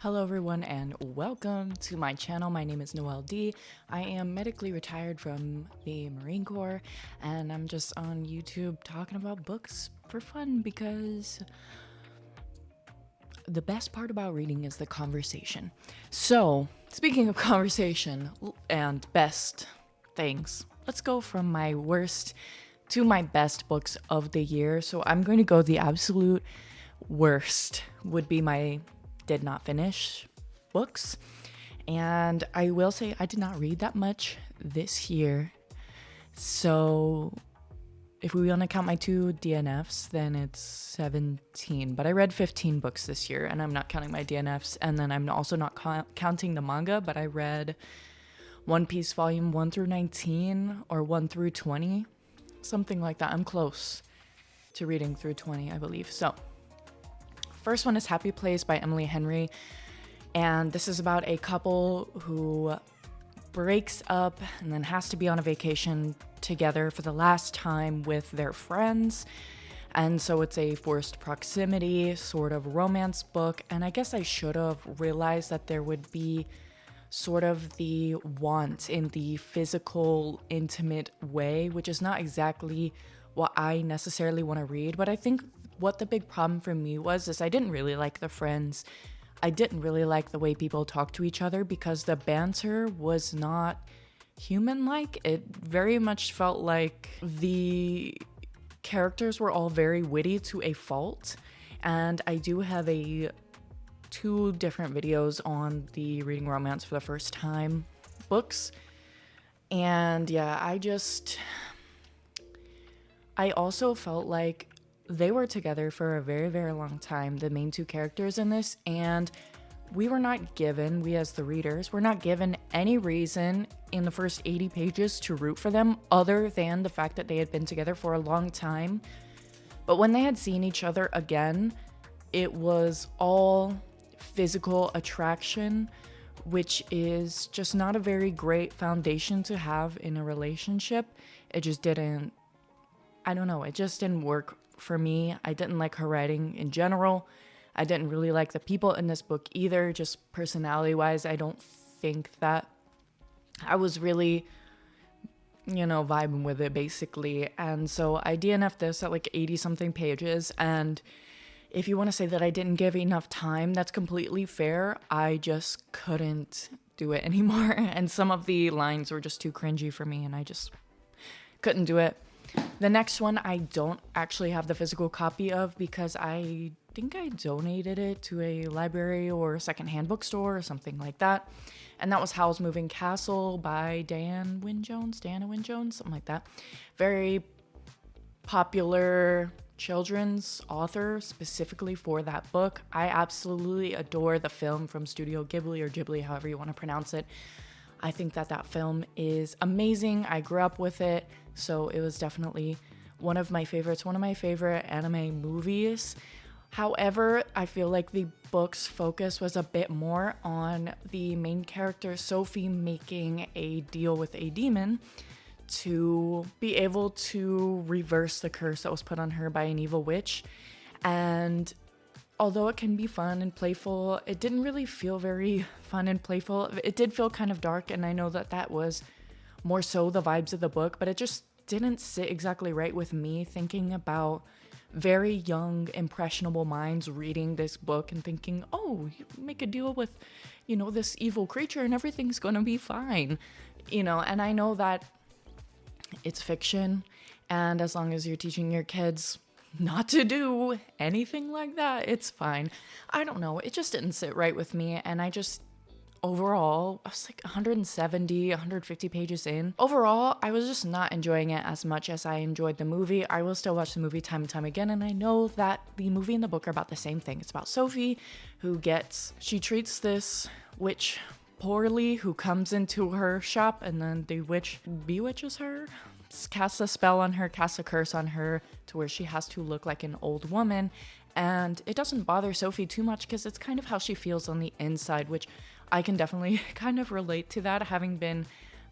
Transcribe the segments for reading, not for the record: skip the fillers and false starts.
Hello everyone and welcome to my channel. My name is Noelle D. I am medically retired from the Marine Corps and I'm just on YouTube talking about books for fun because the best part about reading is the conversation. So, speaking of conversation and best things, let's go from my worst to my best books of the year. So I'm going to go the absolute worst would be my did not finish books. And I will say I did not read that much this year. So if we want to count my two DNFs, then it's 17. But I read 15 books this year, and I'm not counting my DNFs. And then I'm also not counting the manga, but I read One Piece Volume 1 through 19 or 1 through 20. Something like that. I'm close to reading through 20, I believe. So first one is Happy Place by Emily Henry. And this is about a couple who breaks up and then has to be on a vacation together for the last time with their friends. And so it's a forced proximity sort of romance book. And I guess I should have realized that there would be sort of the want in the physical, intimate way, which is not exactly what I necessarily want to read. But I think what the big problem for me was is I didn't really like the friends. I didn't really like the way people talk to each other because the banter was not human-like. It very much felt like the characters were all very witty to a fault. And I do have two different videos on the reading romance for the first time books. And yeah, I also felt like they were together for a very, very long time, the main two characters in this, and we as the readers, were not given any reason in the first 80 pages to root for them other than the fact that they had been together for a long time. But when they had seen each other again, it was all physical attraction, which is just not a very great foundation to have in a relationship. It just didn't work for me. I didn't like her writing in general. I didn't really like the people in this book either, just personality wise. I don't think that I was really, vibing with it basically. And so I DNF'd this at like 80 something pages. And if you want to say that I didn't give enough time, that's completely fair. I just couldn't do it anymore. And some of the lines were just too cringy for me and I just couldn't do it. The next one I don't actually have the physical copy of because I think I donated it to a library or a secondhand bookstore or something like that. And that was Howl's Moving Castle by Diana Wynne Jones, something like that. Very popular children's author specifically for that book. I absolutely adore the film from Studio Ghibli or Ghibli, however you want to pronounce it. I think that film is amazing. I grew up with it, so it was definitely one of my favorite anime movies. However, I feel like the book's focus was a bit more on the main character Sophie making a deal with a demon to be able to reverse the curse that was put on her by an evil witch. And although it can be fun and playful, it didn't really feel very fun and playful. It did feel kind of dark, and I know that was more so the vibes of the book, but it just didn't sit exactly right with me thinking about very young, impressionable minds reading this book and thinking, oh, you make a deal with, this evil creature and everything's gonna be fine. And I know that it's fiction, and as long as you're teaching your kids not to do anything like that, it's fine. I don't know, it just didn't sit right with me, and overall, I was like 150 pages in. Overall, I was just not enjoying it as much as I enjoyed the movie. I will still watch the movie time and time again, and I know that the movie and the book are about the same thing. It's about Sophie, she treats this witch poorly, who comes into her shop, and then the witch bewitches her, casts a spell on her, casts a curse on her to where she has to look like an old woman. And it doesn't bother Sophie too much because it's kind of how she feels on the inside, which I can definitely kind of relate to that, having been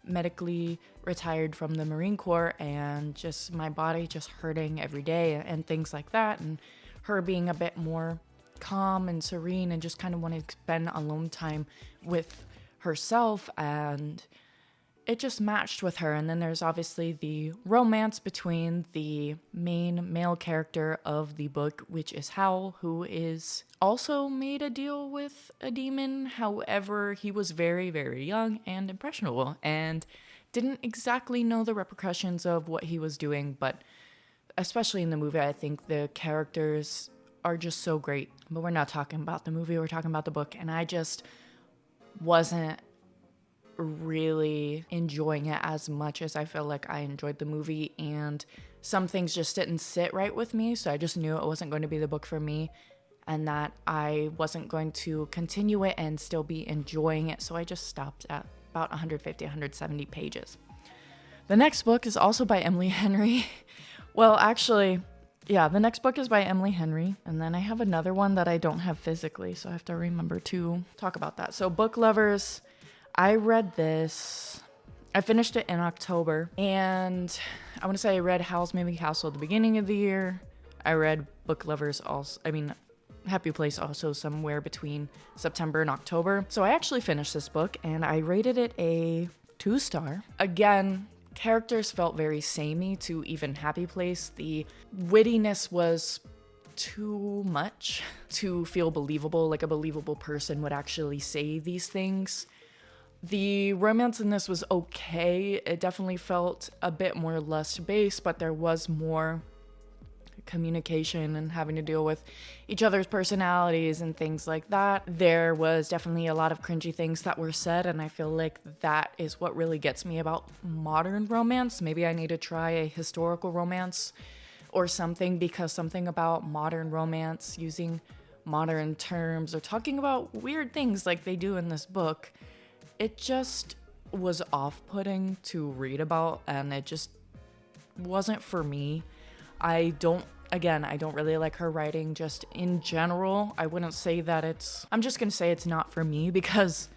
medically retired from the Marine Corps and just my body just hurting every day and things like that. And her being a bit more calm and serene and just kind of wanted to spend alone time with herself, and it just matched with her. And then there's obviously the romance between the main male character of the book, which is Howl, who is also made a deal with a demon. However, he was very, very young and impressionable and didn't exactly know the repercussions of what he was doing. But especially in the movie, I think the characters are just so great. But we're not talking about the movie, we're talking about the book. And I just wasn't really enjoying it as much as I feel like I enjoyed the movie, and some things just didn't sit right with me, so I just knew it wasn't going to be the book for me and that I wasn't going to continue it and still be enjoying it, so I just stopped at about 150, 170 pages. The next book is also by Emily Henry. Well, actually, yeah, the next book is by Emily Henry, and then I have another one that I don't have physically, so I have to remember to talk about that. So Book Lovers, I read this, I finished it in October, and I want to say I read Howl's Moving Castle at the beginning of the year. I read Book Lovers Happy Place also somewhere between September and October. So I actually finished this book, and I rated it a 2-star. Again, characters felt very samey to even Happy Place. The wittiness was too much to feel believable, like a believable person would actually say these things. The romance in this was okay. It definitely felt a bit more lust-based, but there was more communication and having to deal with each other's personalities and things like that. There was definitely a lot of cringy things that were said, and I feel like that is what really gets me about modern romance. Maybe I need to try a historical romance or something, because something about modern romance, using modern terms or talking about weird things like they do in this book, it just was off-putting to read about, and it just wasn't for me. I don't really like her writing just in general. I wouldn't say that I'm just gonna say it's not for me, because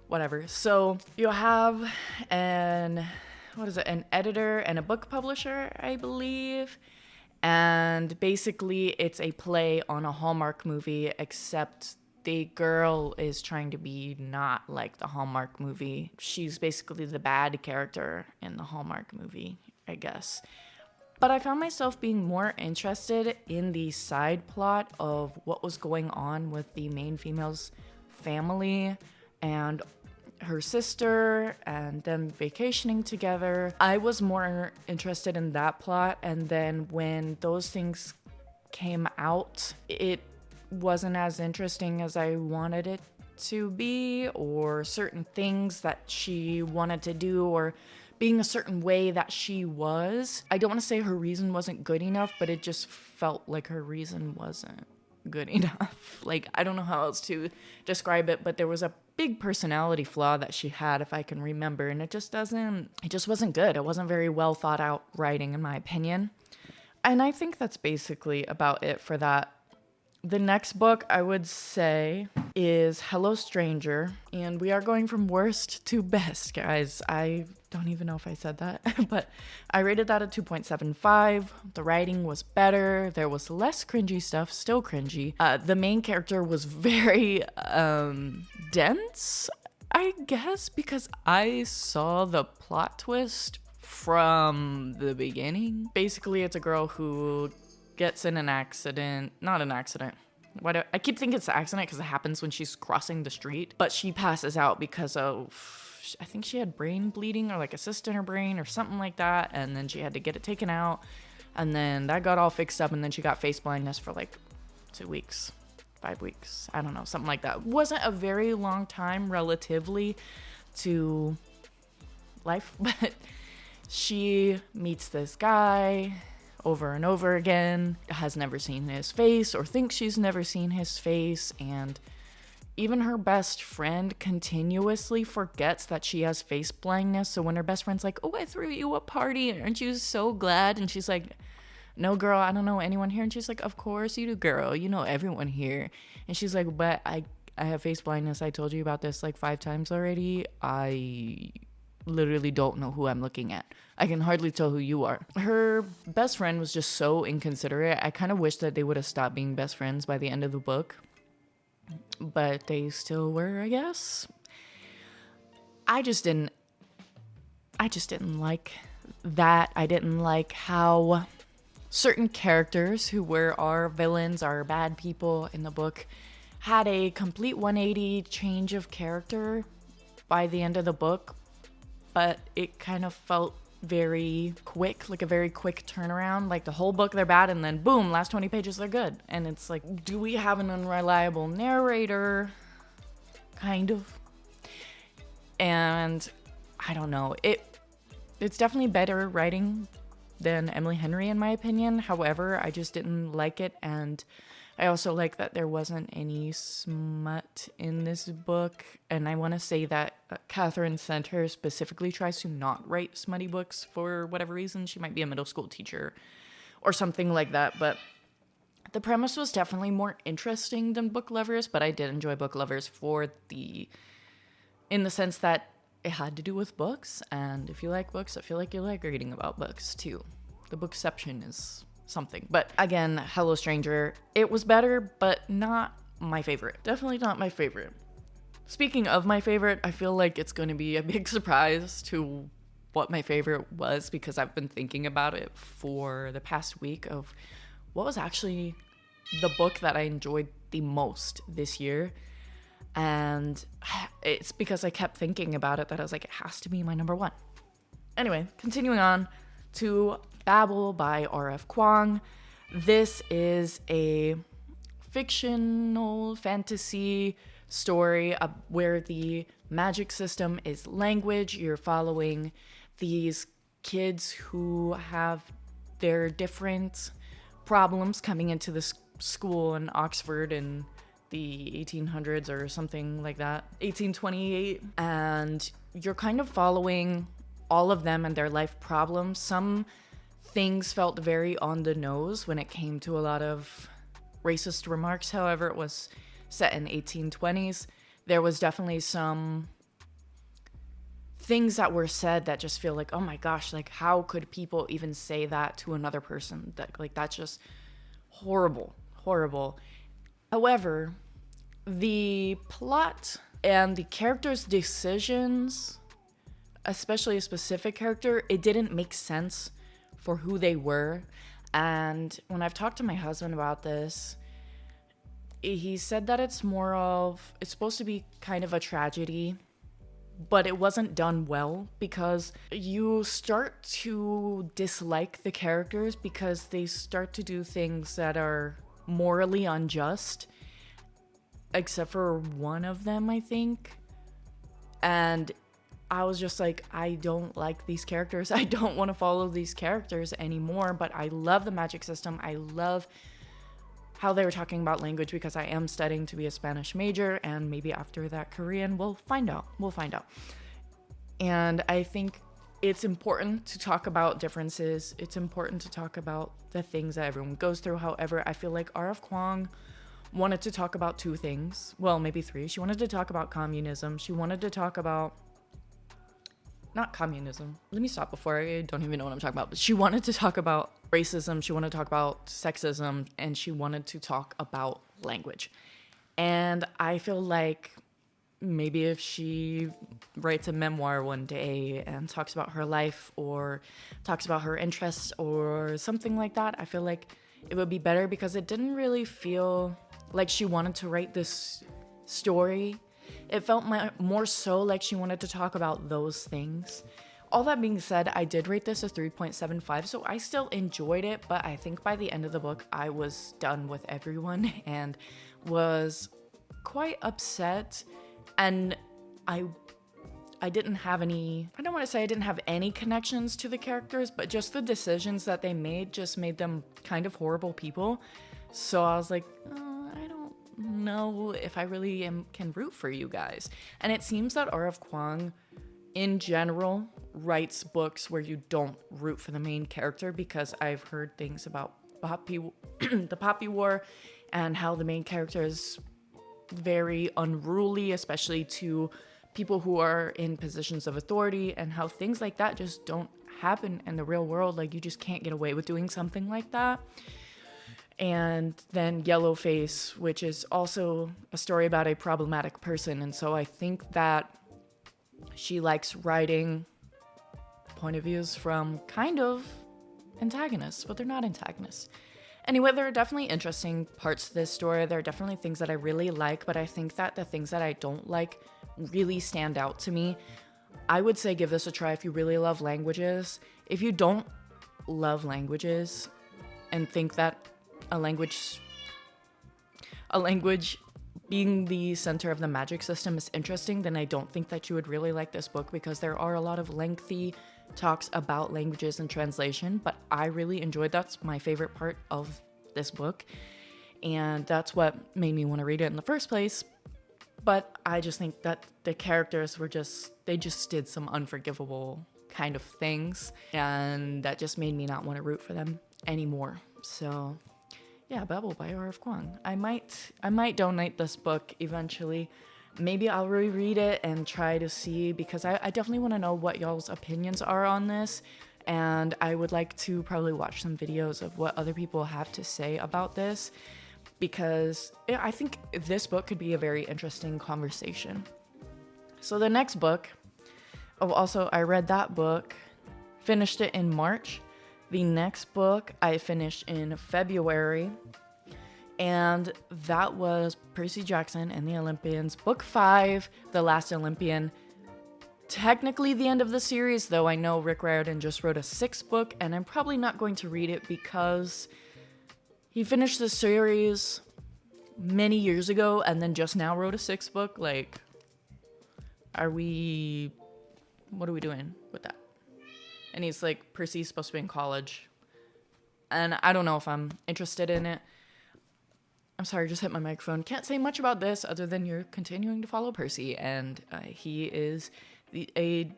whatever. So you have an editor and a book publisher, I believe. And basically it's a play on a Hallmark movie, except the girl is trying to be not like the Hallmark movie. She's basically the bad character in the Hallmark movie, I guess. But I found myself being more interested in the side plot of what was going on with the main female's family and her sister and them vacationing together. I was more interested in that plot, and then when those things came out, it wasn't as interesting as I wanted it to be, or certain things that she wanted to do, or being a certain way that she was. I don't want to say her reason wasn't good enough, but it just felt like her reason wasn't good enough. Like, I don't know how else to describe it, but there was a big personality flaw that she had, if I can remember, and it just wasn't good. It wasn't very well thought out writing, in my opinion. And I think that's basically about it for that. The next book I would say is Hello Stranger, and we are going from worst to best, guys. I don't even know if I said that, but I rated that at 2.75. The writing was better. There was less cringy stuff, still cringy. The main character was very dense, I guess, because I saw the plot twist from the beginning. Basically, it's a girl who gets in an accident, not an accident. I keep thinking it's an accident because it happens when she's crossing the street, but she passes out because of, I think she had brain bleeding or like a cyst in her brain or something like that, and then she had to get it taken out, and then that got all fixed up, and then she got face blindness for like 2 weeks, 5 weeks, I don't know, something like that. Wasn't a very long time relatively to life, but she meets this guy over and over again, has never seen his face or thinks she's never seen his face, and even her best friend continuously forgets that she has face blindness. So when her best friend's like, "Oh, I threw you a party, aren't you so glad?" And she's like, "No, girl, I don't know anyone here." And she's like, "Of course you do, girl, you know everyone here." And she's like, "But I have face blindness. I told you about this like 5 times already. I literally don't know who I'm looking at. I can hardly tell who you are." Her best friend was just so inconsiderate. I kind of wish that they would have stopped being best friends by the end of the book. but they still were, I guess. I just didn't like that. I didn't like how certain characters who were our villains, our bad people in the book, had a complete 180 change of character by the end of the book, but it kind of felt very quick, like a very quick turnaround. Like the whole book they're bad, and then boom, last 20 pages they're good. And it's like, do we have an unreliable narrator? Kind of. And I don't know. It's definitely better writing than Emily Henry, in my opinion. However, I just didn't like it, and I also like that there wasn't any smut in this book. And I want to say that Catherine Center specifically tries to not write smutty books for whatever reason. She might be a middle school teacher or something like that, but the premise was definitely more interesting than Book Lovers, but I did enjoy Book Lovers in the sense that it had to do with books, and if you like books, I feel like you like reading about books too. The bookception is something. But again, Hello Stranger, it was better, but not my favorite. Definitely not my favorite. Speaking of my favorite, I feel like it's going to be a big surprise to what my favorite was, because I've been thinking about it for the past week of what was actually the book that I enjoyed the most this year. And it's because I kept thinking about it that I was like, it has to be my number one. Anyway, continuing on to Babel by R.F. Kuang. This is a fictional fantasy story where the magic system is language. You're following these kids who have their different problems coming into this school in Oxford in the 1800s or something like that, 1828. And you're kind of following all of them and their life problems. Some things felt very on the nose when it came to a lot of racist remarks. However, it was set in 1820s. There was definitely some things that were said that just feel like, oh my gosh, like how could people even say that to another person? That's just horrible. However, the plot and the characters' decisions, especially a specific character, it didn't make sense for who they were. And when I've talked to my husband about this, he said that it's supposed to be kind of a tragedy, but it wasn't done well, because you start to dislike the characters because they start to do things that are morally unjust, except for one of them, I think. And I was just like, I don't like these characters. I don't want to follow these characters anymore, but I love the magic system. I love how they were talking about language, because I am studying to be a Spanish major, and maybe after that Korean, we'll find out. And I think it's important to talk about differences. It's important to talk about the things that everyone goes through. However, I feel like R.F. Kuang wanted to talk about two things. Well, maybe three. She wanted to talk about communism. She wanted to talk about... Not communism. Let me stop before I don't even know what I'm talking about. But she wanted to talk about racism. She wanted to talk about sexism. And she wanted to talk about language. And I feel like maybe if she writes a memoir one day and talks about her life or talks about her interests or something like that, I feel like it would be better, because it didn't really feel like she wanted to write this story. It felt more so like she wanted to talk about those things. All that being said, I did rate this a 3.75, so I still enjoyed it, but I think by the end of the book, I was done with everyone and was quite upset. And I didn't have any, I don't want to say I didn't have any connections to the characters, but just the decisions that they made just made them kind of horrible people. So I was like, I don't know if I really can root for you guys. And it seems that R.F. Kuang, in general, writes books where you don't root for the main character, because I've heard things about the Poppy War and how the main character is very unruly, especially to people who are in positions of authority, and how things like that just don't happen in the real world. Like, you just can't get away with doing something like that. And then Yellowface, which is also a story about a problematic person. And so I think that she likes writing point of views from kind of antagonists, but they're not antagonists. Anyway, there are definitely interesting parts to this story. There are definitely things that I really like, but I think that the things that I don't like really stand out to me. I would say give this a try if you really love languages. If you don't love languages and think that a language being the center of the magic system is interesting, then I don't think that you would really like this book, because there are a lot of lengthy talks about languages and translation, but I really enjoyed that's my favorite part of this book, and that's what made me want to read it in the first place. But I just think that the characters they just did some unforgivable kind of things, and that just made me not want to root for them anymore. So yeah, Babel by R.F. Kuang. I might donate this book eventually. Maybe I'll reread it and try to see, because I definitely want to know what y'all's opinions are on this. And I would like to probably watch some videos of what other people have to say about this, because I think this book could be a very interesting conversation. So the next book, I read that book, finished it in March. The next book I finished in February, and that was Percy Jackson and the Olympians, Book 5, The Last Olympian. Technically the end of the series, though I know Rick Riordan just wrote a 6th book, and I'm probably not going to read it because he finished the series many years ago and then just now wrote a 6th book. Like, what are we doing with that? And he's like, Percy's supposed to be in college, and I don't know if I'm interested in it. I'm sorry, just hit my microphone. Can't say much about this other than you're continuing to follow Percy, and he is a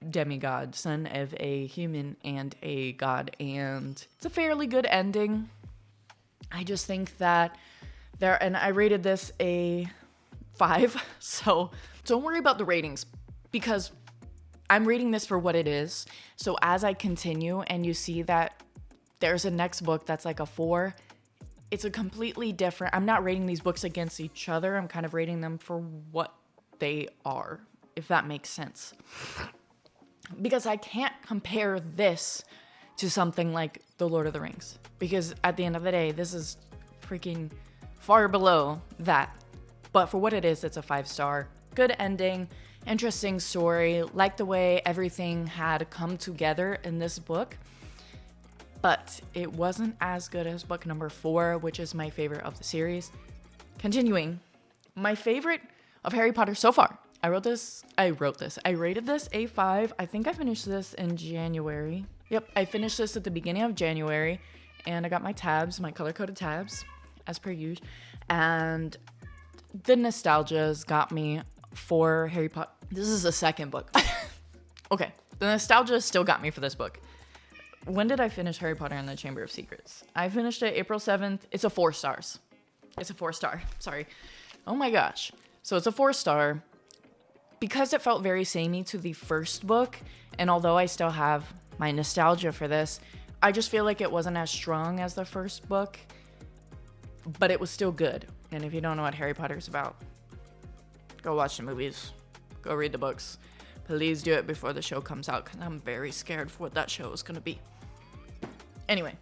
demigod, son of a human and a god, and it's a fairly good ending. I just think that and I rated this a 5, so don't worry about the ratings, because I'm rating this for what it is. So as I continue and you see that there's a next book that's like a 4, it's a completely different. I'm not rating these books against each other. I'm kind of rating them for what they are, if that makes sense. Because I can't compare this to something like The Lord of the Rings, because at the end of the day, this is freaking far below that. But for what it is, it's a 5-star. Good ending. Interesting story, like the way everything had come together in this book, but it wasn't as good as book number 4, which is my favorite of the series. Continuing, my favorite of Harry Potter so far. I rated this a 5. I think I finished this in January. Yep, I finished this at the beginning of January, and I got my tabs, my color-coded tabs, as per usual, and the nostalgia's got me for Harry Potter. This is the second book. Okay, the nostalgia still got me for this book. When did I finish Harry Potter and the Chamber of Secrets? I finished it April 7th. It's a 4 stars. It's a 4-star. Sorry. Oh my gosh. So it's a 4-star because it felt very samey to the first book. And although I still have my nostalgia for this, I just feel like it wasn't as strong as the first book, but it was still good. And if you don't know what Harry Potter's about, go watch the movies. Go read the books. Please do it before the show comes out, because I'm very scared for what that show is going to be. Anyway,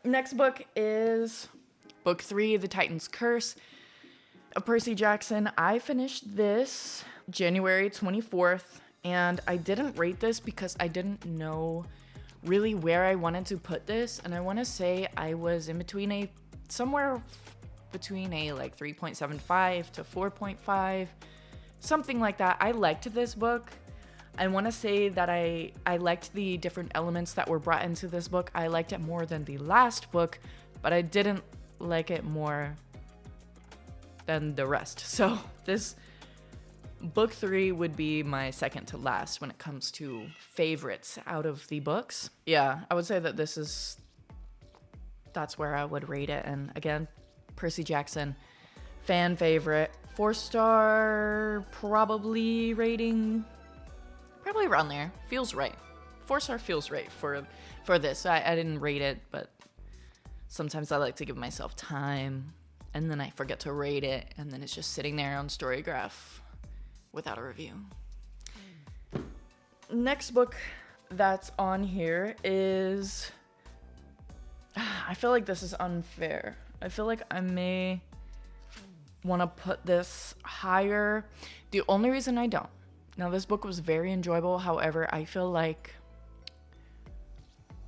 next book is Book 3, The Titan's Curse of Percy Jackson. I finished this January 24th, and I didn't rate this because I didn't know really where I wanted to put this, and I want to say I was in between somewhere between a like 3.75 to 4.5, something like that. I liked this book. I want to say that I liked the different elements that were brought into this book. I liked it more than the last book, but I didn't like it more than the rest. So this book 3 would be my second to last when it comes to favorites out of the books. Yeah, I would say that that's where I would rate it. And again, Percy Jackson, fan favorite, 4-star probably rating. Probably around there. Feels right. 4-star feels right for this. I didn't rate it, but Sometimes I like to give myself time, and then I forget to rate it, and then it's just sitting there on Storygraph without a review. Next book that's on here is... I feel like this is unfair. I feel like I may want to put this higher. The only reason I don't. Now, this book was very enjoyable. However, I feel like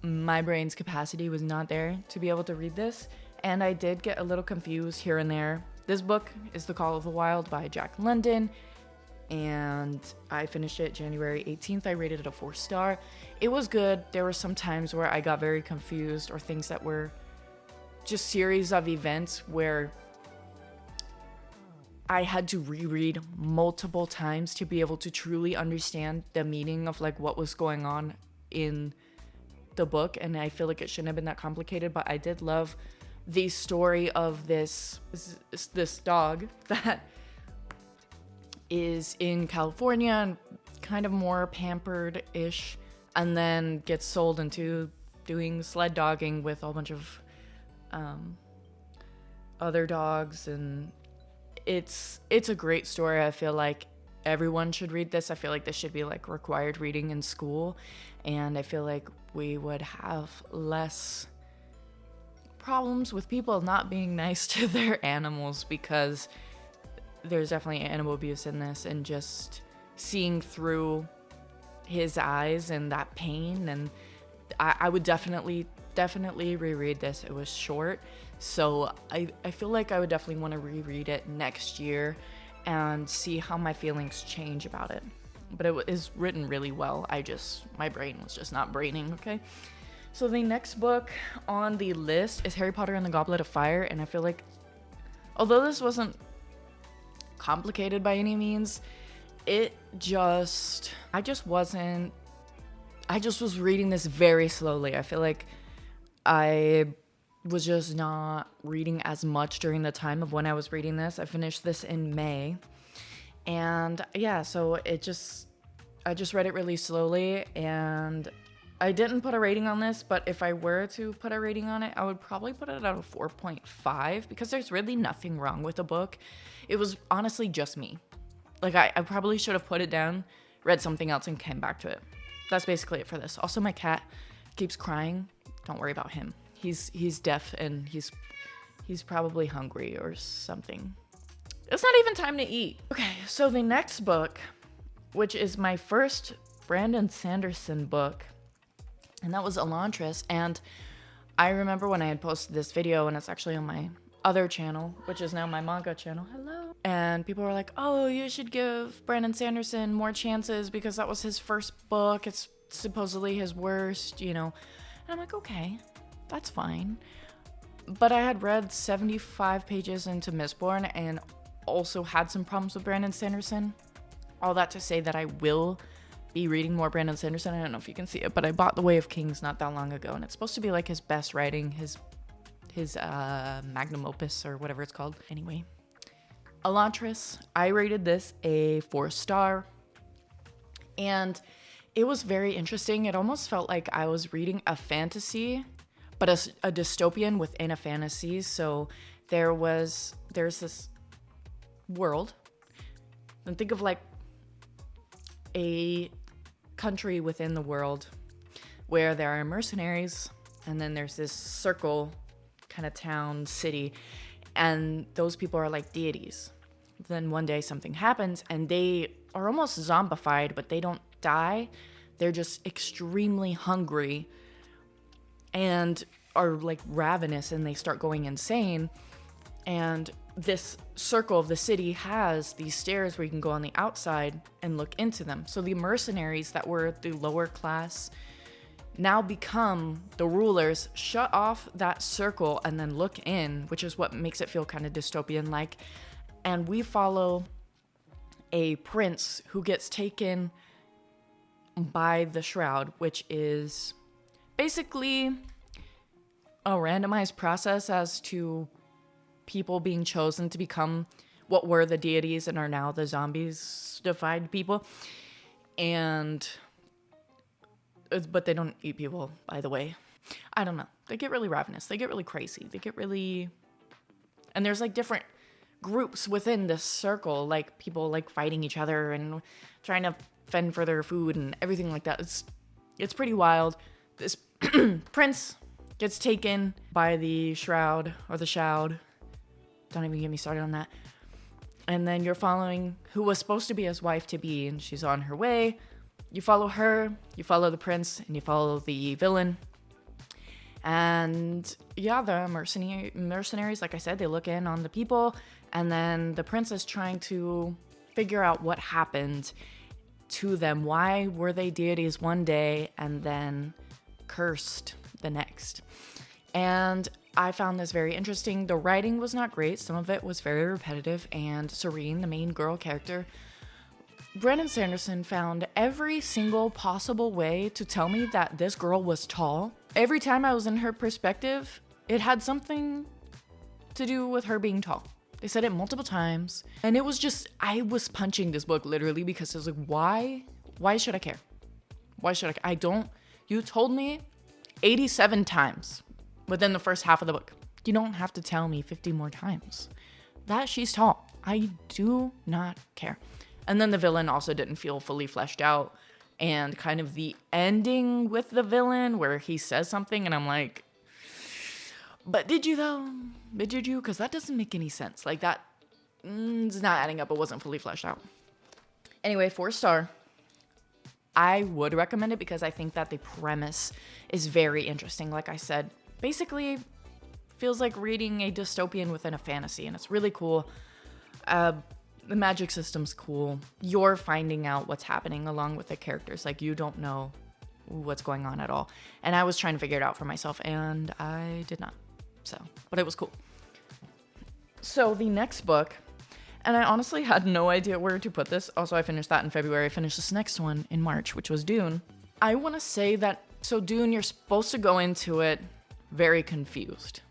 my brain's capacity was not there to be able to read this. And I did get a little confused here and there. This book is The Call of the Wild by Jack London. And I finished it January 18th. I rated it a 4-star. It was good. There were some times where I got very confused, or things that were just series of events where I had to reread multiple times to be able to truly understand the meaning of like what was going on in the book. And I feel like it shouldn't have been that complicated, but I did love the story of this dog that is in California and kind of more pampered-ish, and then gets sold into doing sled dogging with a whole bunch of other dogs. And it's a great story. I feel like everyone should read this. I feel like this should be like required reading in school, and I feel like we would have less problems with people not being nice to their animals, because there's definitely animal abuse in this, and just seeing through his eyes and that pain. And I would definitely reread this. It was short, so I feel like I would definitely want to reread it next year and see how my feelings change about it. But it is written really well. My brain was just not braining, okay? So the next book on the list is Harry Potter and the Goblet of Fire, and I feel like, although this wasn't complicated by any means, I just was reading this very slowly. I feel like I was just not reading as much during the time of when I was reading this. I finished this in May, and yeah, so I just read it really slowly, and I didn't put a rating on this, but if I were to put a rating on it, I would probably put it at a 4.5, because there's really nothing wrong with the book. It was honestly just me. Like, I probably should have put it down, read something else, and came back to it. That's basically it for this. Also, my cat keeps crying. Don't worry about him. He's deaf, and he's probably hungry or something. It's not even time to eat. Okay, so the next book, which is my first Brandon Sanderson book, and that was Elantris. And I remember when I had posted this video, and it's actually on my other channel, which is now my manga channel. Hello. And people were like, oh, you should give Brandon Sanderson more chances because that was his first book. It's supposedly his worst, And I'm like, okay, that's fine. But I had read 75 pages into Mistborn and also had some problems with Brandon Sanderson. All that to say that I will be reading more Brandon Sanderson. I don't know if you can see it, but I bought The Way of Kings not that long ago, and it's supposed to be like his best writing, his magnum opus or whatever it's called. Anyway, Elantris, I rated this a 4-star, and it was very interesting. It almost felt like I was reading a fantasy, but a dystopian within a fantasy. So there's this world, and think of like a country within the world where there are mercenaries, and then there's this circle kind of town, city, and those people are like deities. Then one day something happens, and they are almost zombified, but they don't die. They're just extremely hungry and are like ravenous, and they start going insane. And this circle of the city has these stairs where you can go on the outside and look into them. So the mercenaries that were the lower class now become the rulers, shut off that circle, and then look in, which is what makes it feel kind of dystopian-like. And we follow a prince who gets taken by the Shroud, which is basically a randomized process as to people being chosen to become what were the deities and are now the zombies-defied people. But they don't eat people, by the way. I don't know. They get really ravenous. They get really crazy. They get really... And there's like different groups within this circle, like people like fighting each other and trying to fend for their food and everything like that. It's pretty wild. This prince gets taken by the shroud or the shoud. Don't even get me started on that. And then you're following who was supposed to be his wife to be, and she's on her way. You follow her, you follow the prince, and you follow the villain. And yeah, the mercenaries, like I said, they look in on the people, and then the prince is trying to figure out what happened to them. Why were they deities one day and then cursed the next? And I found this very interesting. The writing was not great. Some of it was very repetitive, and Serene, the main girl character, Brandon Sanderson found every single possible way to tell me that this girl was tall. Every time I was in her perspective, it had something to do with her being tall. They said it multiple times, and it was just, I was punching this book literally because it was like, why should I care? Why should I care? You told me 87 times within the first half of the book. You don't have to tell me 50 more times that she's tall. I do not care. And then the villain also didn't feel fully fleshed out. And kind of the ending with the villain where he says something and I'm like, but did you though? But did you? Because that doesn't make any sense. Like that, it's not adding up. It wasn't fully fleshed out. Anyway, 4-star. I would recommend it because I think that the premise is very interesting. Like I said, basically feels like reading a dystopian within a fantasy, and it's really cool. The magic system's cool. You're finding out what's happening along with the characters. Like, you don't know what's going on at all. And I was trying to figure it out for myself, and I did not. But it was cool. So the next book, and I honestly had no idea where to put this. Also, I finished that in February. I finished this next one in March, which was Dune. I want to say that, so Dune, you're supposed to go into it very confused.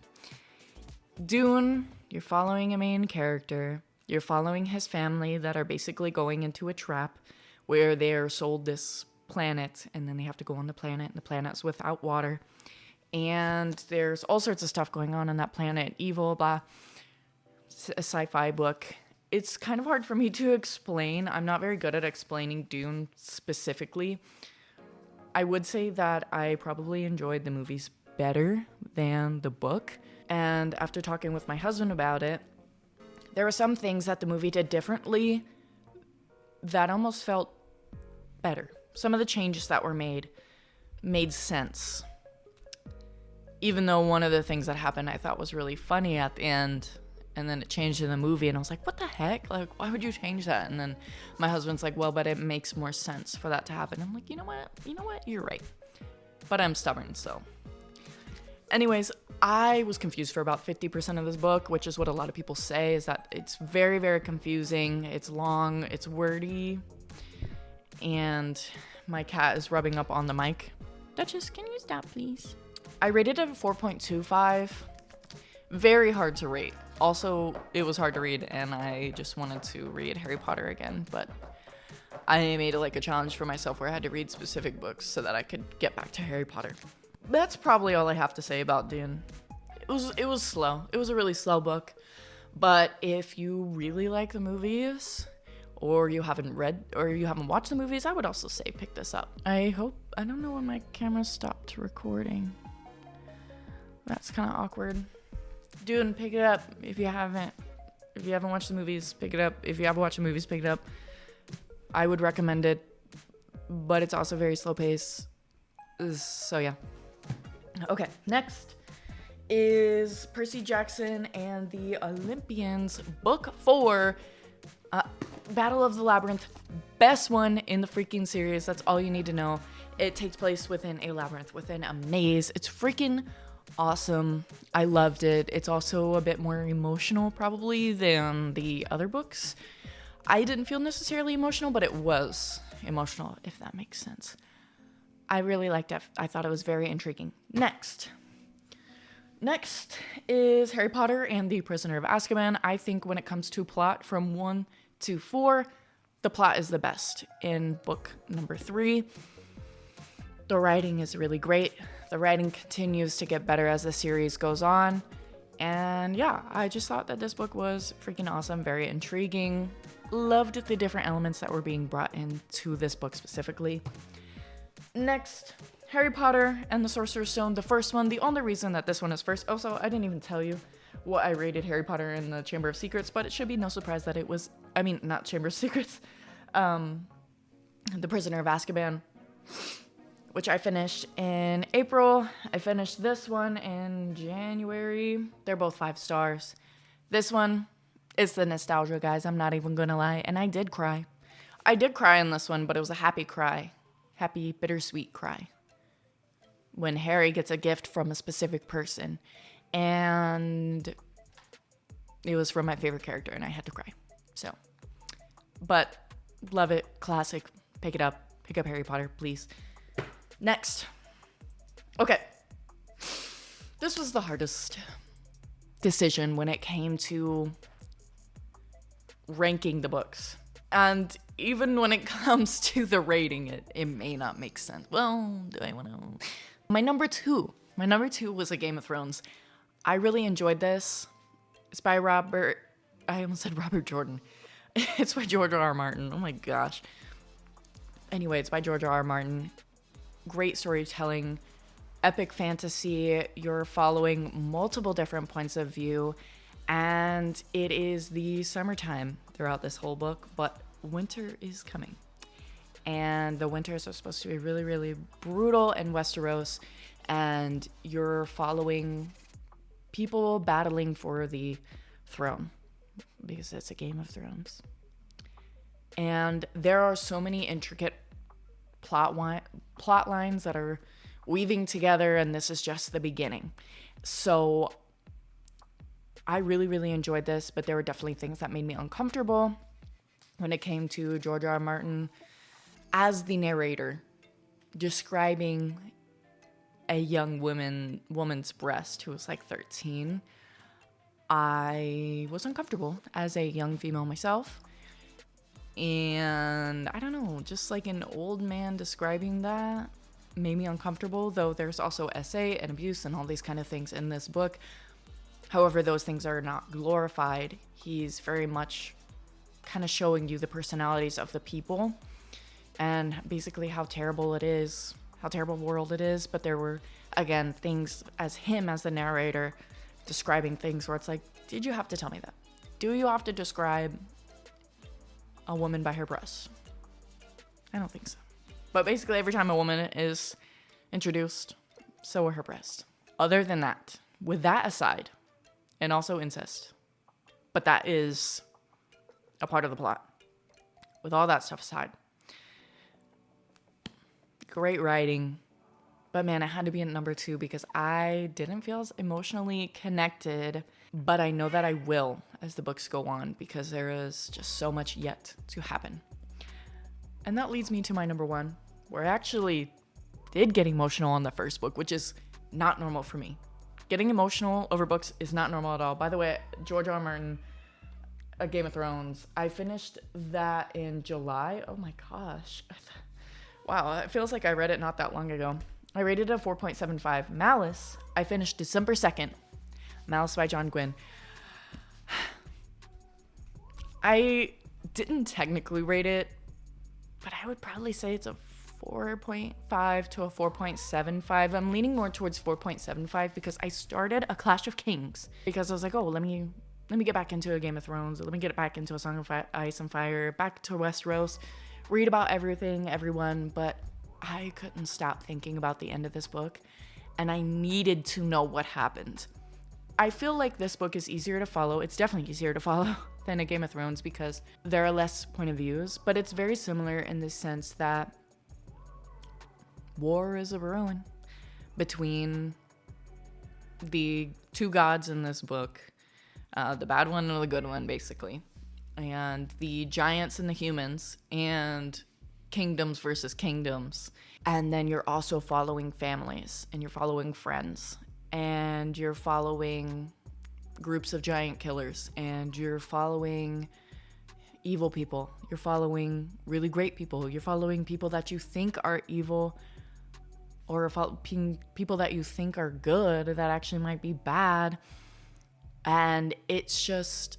Dune, you're following a main character. You're following his family that are basically going into a trap where they're sold this planet, and then they have to go on the planet, and the planet's without water. And there's all sorts of stuff going on that planet, evil, blah. It's a sci-fi book. It's kind of hard for me to explain. I'm not very good at explaining Dune specifically. I would say that I probably enjoyed the movies better than the book. And after talking with my husband about it, there were some things that the movie did differently that almost felt better. Some of the changes that were made sense. Even though one of the things that happened I thought was really funny at the end, and then it changed in the movie, and I was like, what the heck? Like, why would you change that? And then my husband's like, well, but it makes more sense for that to happen. I'm like, you know what? You're right. But I'm stubborn, so. Anyways, I was confused for about 50% of this book, which is what a lot of people say, is that it's very, very confusing. It's long, it's wordy, and my cat is rubbing up on the mic. Duchess, can you stop, please? I rated it a 4.25. Very hard to rate. Also, it was hard to read, and I just wanted to read Harry Potter again, but I made it like a challenge for myself where I had to read specific books so that I could get back to Harry Potter. That's probably all I have to say about Dune. It was slow. It was a really slow book. But if you really like the movies, or you haven't watched the movies, I would also say pick this up. I don't know when my camera stopped recording. That's kind of awkward. Dune, pick it up if you haven't watched the movies, pick it up. If you have watched the movies, pick it up. I would recommend it, but it's also very slow pace. So yeah. Okay, next is Percy Jackson and the Olympians, book 4, Battle of the Labyrinth. Best one in the freaking series. That's all you need to know. It takes place within a labyrinth, within a maze. It's freaking awesome. I loved it. It's also a bit more emotional probably than the other books. I didn't feel necessarily emotional, but it was emotional, if that makes sense. I really liked it. I thought it was very intriguing. Next is Harry Potter and the Prisoner of Azkaban. I think when it comes to plot from 1 to 4, the plot is the best in book number 3. The writing is really great. The writing continues to get better as the series goes on. And yeah, I just thought that this book was freaking awesome, very intriguing. Loved the different elements that were being brought into this book specifically. Next, Harry Potter and the Sorcerer's Stone, the first one. The only reason that this one is first, also, I didn't even tell you what I rated Harry Potter and the Chamber of Secrets, but it should be no surprise that it was, not Chamber of Secrets, The Prisoner of Azkaban, which I finished in April. I finished this one in January. They're both 5 stars. This one is the nostalgia, guys. I'm not even gonna lie. And I did cry. I did cry in this one, but it was a happy cry. Happy, bittersweet cry. When Harry gets a gift from a specific person. And it was from my favorite character, and I had to cry. So, but love it. Classic. Pick it up. Pick up Harry Potter, please. Next. Okay. This was the hardest decision when it came to ranking the books. And even when it comes to the rating, it may not make sense. Well, do I want to? My number two was A Game of Thrones. I really enjoyed this. It's by I almost said Robert Jordan. It's by George R. R. Martin. Oh my gosh. Anyway, it's by George R. R. Martin. Great storytelling, epic fantasy. You're following multiple different points of view, and it is the summertime throughout this whole book, but winter is coming. And the winters are supposed to be really, really brutal in Westeros, and you're following people battling for the throne, because it's a Game of Thrones. And there are so many intricate plot lines that are weaving together, and this is just the beginning. So I really, really enjoyed this, but there were definitely things that made me uncomfortable when it came to George R. R. Martin as the narrator describing a young woman's breast who was like 13. I was uncomfortable as a young female myself. And I don't know, just like an old man describing that made me uncomfortable, though there's also SA and abuse and all these kind of things in this book. However, those things are not glorified. He's very much kind of showing you the personalities of the people and basically how terrible it is, how terrible the world it is. But there were, again, things as the narrator, describing things where it's like, did you have to tell me that? Do you have to describe a woman by her breasts? I don't think so. But basically every time a woman is introduced, so are her breasts. Other than that, with that aside, and also incest, but that is a part of the plot. With all that stuff aside, great writing, but man, it had to be at number 2 because I didn't feel as emotionally connected, but I know that I will as the books go on because there is just so much yet to happen. And that leads me to my number 1, where I actually did get emotional on the first book, which is not normal for me. Getting emotional over books is not normal at all. By the way, George R. R. Martin, A Game of Thrones, I finished that in July. Oh my gosh. Wow, it feels like I read it not that long ago. I rated it a 4.75. Malice, I finished December 2nd. Malice by John Gwynne. I didn't technically rate it, but I would probably say it's a 4.5 to a 4.75. I'm leaning more towards 4.75 because I started A Clash of Kings because I was like, oh, let me get back into A Game of Thrones. Let me get back into A Song of Ice and Fire, back to Westeros, read about everything, everyone, but I couldn't stop thinking about the end of this book, and I needed to know what happened. I feel like this book is easier to follow. It's definitely easier to follow than A Game of Thrones because there are less point of views, but it's very similar in the sense that war is a brewing between the two gods in this book, the bad one and the good one, basically, and the giants and the humans, and kingdoms versus kingdoms. And then you're also following families, and you're following friends, and you're following groups of giant killers, and you're following evil people, you're following really great people, you're following people that you think are evil, or people that you think are good that actually might be bad. And it's just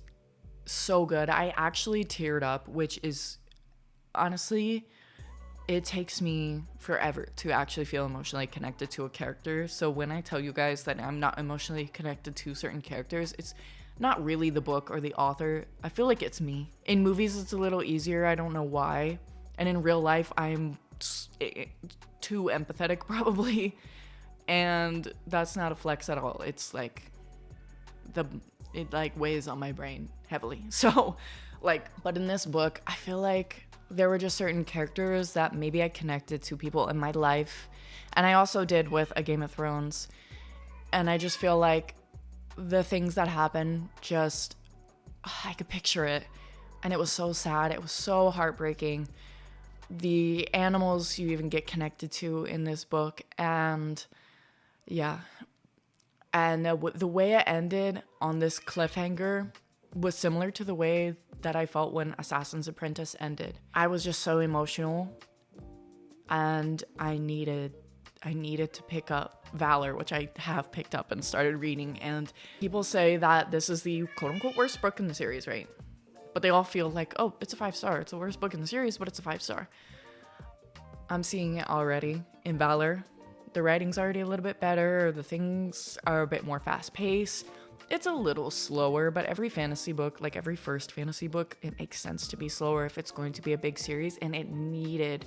so good. I actually teared up, which is honestly, it takes me forever to actually feel emotionally connected to a character. So when I tell you guys that I'm not emotionally connected to certain characters, it's not really the book or the author. I feel like it's me. In movies, it's a little easier. I don't know why. And in real life, I'm too empathetic probably. And that's not a flex at all. It's like it like weighs on my brain heavily. So but in this book, I feel like there were just certain characters that maybe I connected to people in my life. And I also did with A Game of Thrones. And I just feel like the things that happen, I could picture it. And it was so sad. It was so heartbreaking. The animals you even get connected to in this book. And yeah. And the way it ended on this cliffhanger was similar to the way that I felt when Assassin's Apprentice ended. I was just so emotional, and I needed to pick up Valor, which I have picked up and started reading. And people say that this is the quote-unquote worst book in the series, right? But they all feel like, oh, it's a 5-star. It's the worst book in the series, but it's a 5-star. I'm seeing it already in Valor. The writing's already a little bit better. The things are a bit more fast-paced. It's a little slower, but every fantasy book, like every first fantasy book, it makes sense to be slower if it's going to be a big series, and it needed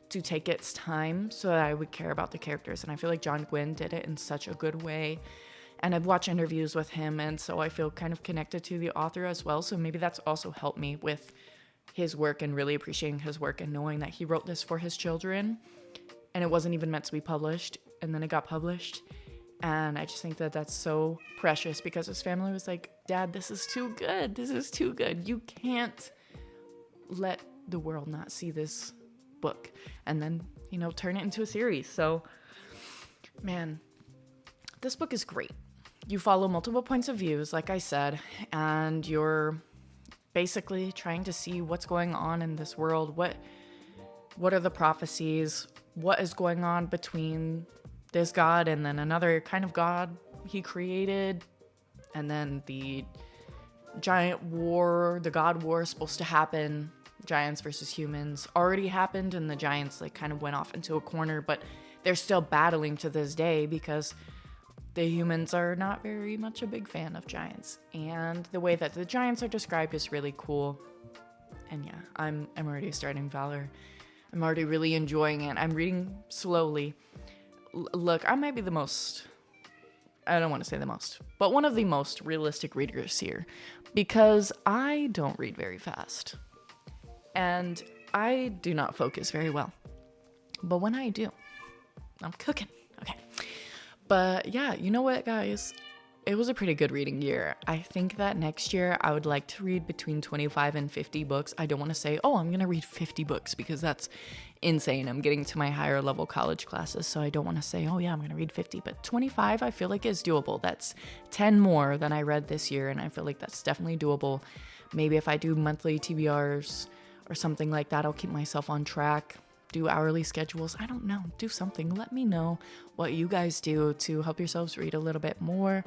to take its time so that I would care about the characters. And I feel like John Gwynne did it in such a good way. And I've watched interviews with him, and so I feel kind of connected to the author as well. So maybe that's also helped me with his work and really appreciating his work and knowing that he wrote this for his children. And it wasn't even meant to be published, and then it got published. And I just think that that's so precious, because his family was like, Dad, this is too good. This is too good. You can't let the world not see this book. And then, turn it into a series. So, man, this book is great. You follow multiple points of views, like I said, and you're basically trying to see what's going on in this world. What are the prophecies? What is going on between this god and then another kind of god he created, and then the giant war, the god war is supposed to happen, giants versus humans, already happened, and the giants kind of went off into a corner, but they're still battling to this day because the humans are not very much a big fan of giants, and the way that the giants are described is really cool. And yeah, I'm already starting Valor. I'm already really enjoying it. I'm reading slowly. Look, I might be I don't want to say the most, but one of the most realistic readers here, because I don't read very fast, and I do not focus very well. But when I do, I'm cooking. Okay. But yeah, you know what, guys? It was a pretty good reading year. I think that next year I would like to read between 25 and 50 books. I don't want to say, oh, I'm going to read 50 books, because that's insane. I'm getting to my higher level college classes, so I don't want to say, oh yeah, I'm going to read 50. But 25 I feel like is doable. That's 10 more than I read this year, and I feel like that's definitely doable. Maybe if I do monthly TBRs or something like that, I'll keep myself on track. Do hourly schedules. I don't know. Do something. Let me know what you guys do to help yourselves read a little bit more.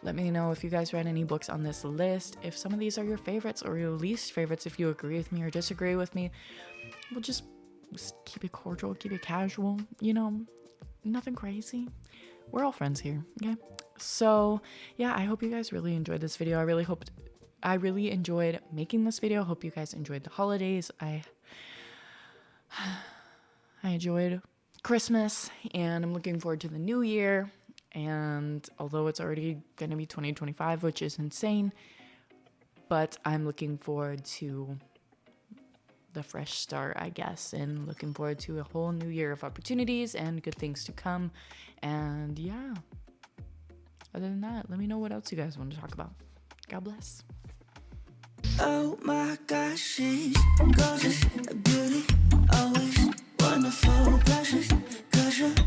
Let me know if you guys read any books on this list. If some of these are your favorites or your least favorites, if you agree with me or disagree with me. We'll just keep it cordial, keep it casual, nothing crazy. We're all friends here, okay? So, yeah, I hope you guys really enjoyed this video. I really enjoyed making this video. Hope you guys enjoyed the holidays. I enjoyed Christmas, and I'm looking forward to the new year. And although it's already going to be 2025, which is insane, but I'm looking forward to the fresh start, I guess, and looking forward to a whole new year of opportunities and good things to come. And yeah, other than that, let me know what else you guys want to talk about. God bless. Oh my gosh, she's gorgeous, a beauty, always wonderful, precious, 'cause you're